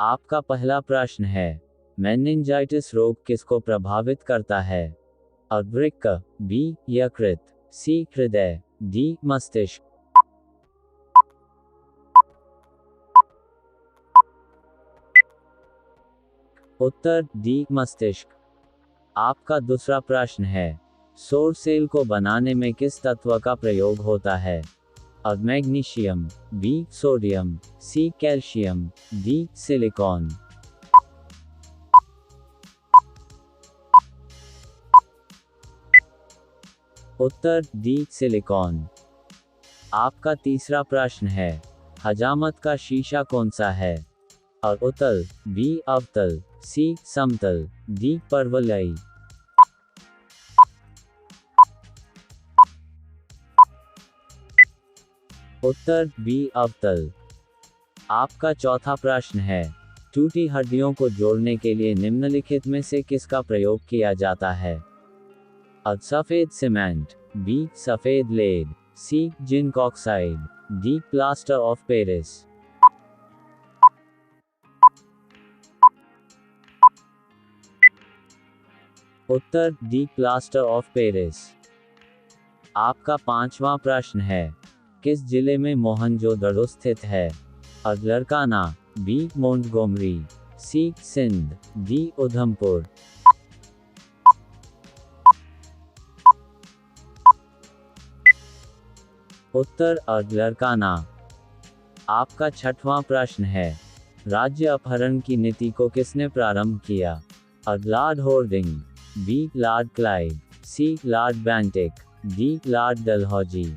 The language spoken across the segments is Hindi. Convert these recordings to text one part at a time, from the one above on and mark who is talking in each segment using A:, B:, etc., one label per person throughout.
A: आपका पहला प्रश्न है, मेनिंजाइटिस रोग किसको प्रभावित करता है? अ वृक्क, बी यकृत, सी हृदय, डी मस्तिष्क। उत्तर डी मस्तिष्क। आपका दूसरा प्रश्न है, सौर सेल को बनाने में किस तत्व का प्रयोग होता है? अ magnesium, B sodium, C calcium, D silicon. उत्तर डी सिलिकॉन। आपका तीसरा प्रश्न है, हजामत का शीशा कौन सा है? अ उत्तल, बी अवतल, सी समतल, डी परवलयी। उत्तर बी अवतल। आपका चौथा प्रश्न है, टूटी हड्डियों को जोड़ने के लिए निम्नलिखित में से किसका प्रयोग किया जाता है? अ सफेद सीमेंट, बी सफेद lead, C zinc oxide, D plaster of Paris. उत्तर डी प्लास्टर ऑफ पेरिस। आपका पांचवा प्रश्न है, किस जिले में मोहनजोदड़ो स्थित है? अ लरकाना, बी मोंटगोमरी, सी सिंध, डी उधमपुर। उत्तर अ लरकाना। आपका छठवां प्रश्न है, राज्य अपहरण की नीति को किसने प्रारंभ किया? अ Lord Hardinge, B Lord Clive, C Lord Bentinck, D Lord Dalhousie.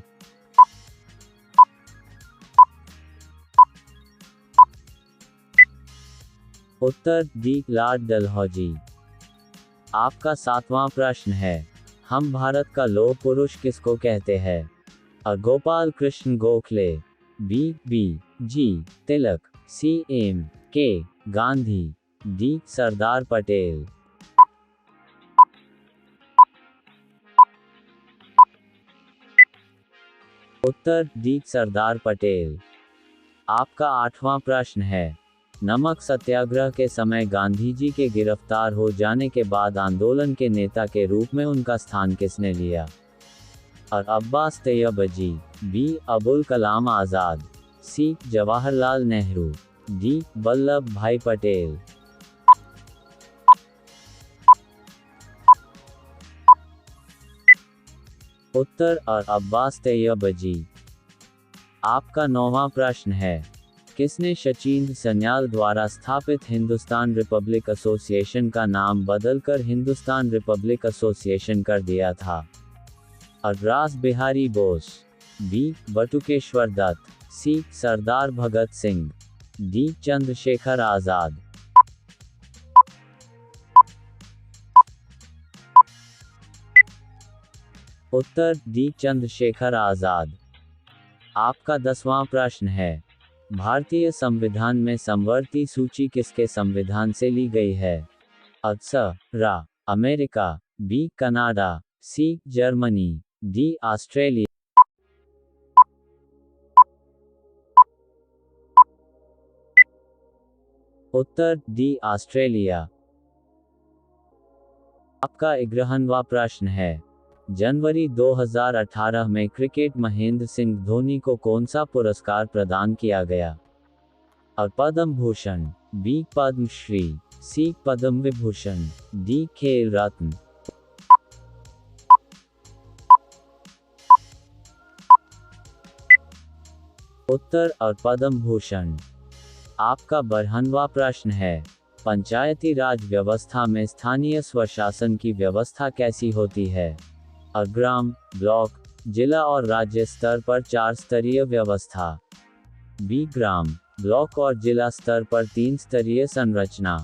A: उत्तर डी लॉर्ड डलहौजी। आपका सातवां प्रश्न है, हम भारत का लौह पुरुष किसको कहते हैं? अ गोपाल कृष्ण गोखले, बी जी तिलक, सी एम के गांधी, डी सरदार पटेल। उत्तर डी सरदार पटेल। आपका आठवां प्रश्न है, नमक सत्याग्रह के समय गांधी जी के गिरफ्तार हो जाने के बाद आंदोलन के नेता के रूप में उनका स्थान किसने लिया? अ अब्बास तैयबजी, बी अबुल कलाम आजाद, सी जवाहरलाल नेहरू, डी वल्लभ भाई पटेल। उत्तर अ अब्बास तैयबजी। आपका नौवां प्रश्न है, किसने सचिन सन्याल द्वारा स्थापित हिंदुस्तान रिपब्लिक एसोसिएशन का नाम बदलकर हिंदुस्तान रिपब्लिक एसोसिएशन कर दिया था? अ रास बिहारी बोस, बी बटुकेश्वर दत्त, सी सरदार भगत सिंह, डी चंद्रशेखर आजाद। उत्तर डी चंद्रशेखर आजाद। आपका 10वां प्रश्न है, भारतीय संविधान में समवर्ती सूची किसके संविधान से ली गई है? अ रा America, B Canada, C Germany, D Australia. उत्तर डी ऑस्ट्रेलिया। आपका 11वां प्रश्न है, जनवरी 2018 में क्रिकेट महेंद्र सिंह धोनी को कौन सा पुरस्कार प्रदान किया गया? अ पद्म भूषण, बी पद्म श्री, सी पद्म विभूषण, डी खेल रत्न। उत्तर अ पद्म भूषण। आपका 12वां प्रश्न है, पंचायती राज व्यवस्था में स्थानीय स्वशासन की व्यवस्था कैसी होती है? अ ग्राम, ब्लॉक, जिला और राज्य स्तर पर 4 स्तरीय व्यवस्था, बी ग्राम, ब्लॉक और जिला स्तर पर 3 स्तरीय संरचना,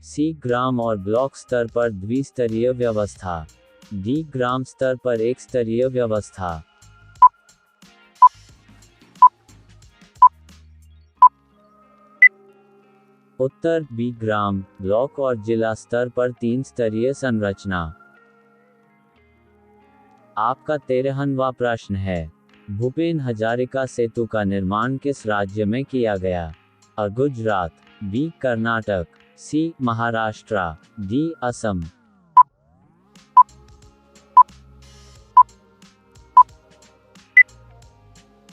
A: सी ग्राम और ब्लॉक स्तर पर द्विस्तरीय व्यवस्था, डी ग्राम स्तर पर 1 स्तरीय व्यवस्था। उत्तर बी ग्राम, ब्लॉक और जिला स्तर पर 3 स्तरीय संरचना। आपका 13वां प्रश्न है, भूपेन हजारिका सेतु का निर्माण किस राज्य में किया गया? अ गुजरात, बी कर्नाटक, सी महाराष्ट्र, डी असम।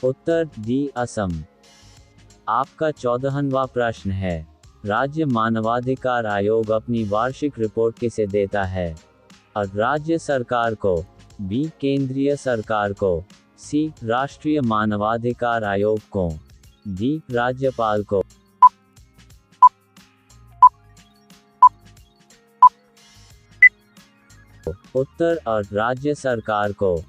A: उत्तर डी असम। आपका 14वां प्रश्न है, राज्य मानवाधिकार आयोग अपनी वार्षिक रिपोर्ट किसे देता है? अ राज्य सरकार को, बी केंद्रीय सरकार को, सी राष्ट्रीय मानवाधिकार आयोग को, डी राज्यपाल को। उत्तर अ राज्य सरकार को।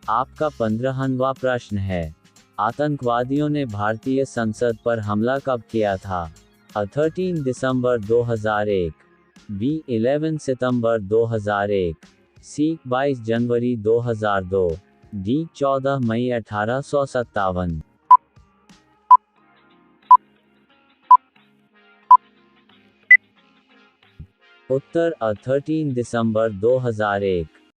A: आपका 15वां प्रश्न है, आतंकवादियों ने भारतीय संसद पर हमला कब किया था? अ 13 दिसंबर 2001, बी 11 सितंबर 2001, सी 22 जनवरी 2002, डी 14 मई 1857। उत्तर अ 13 दिसंबर 2001।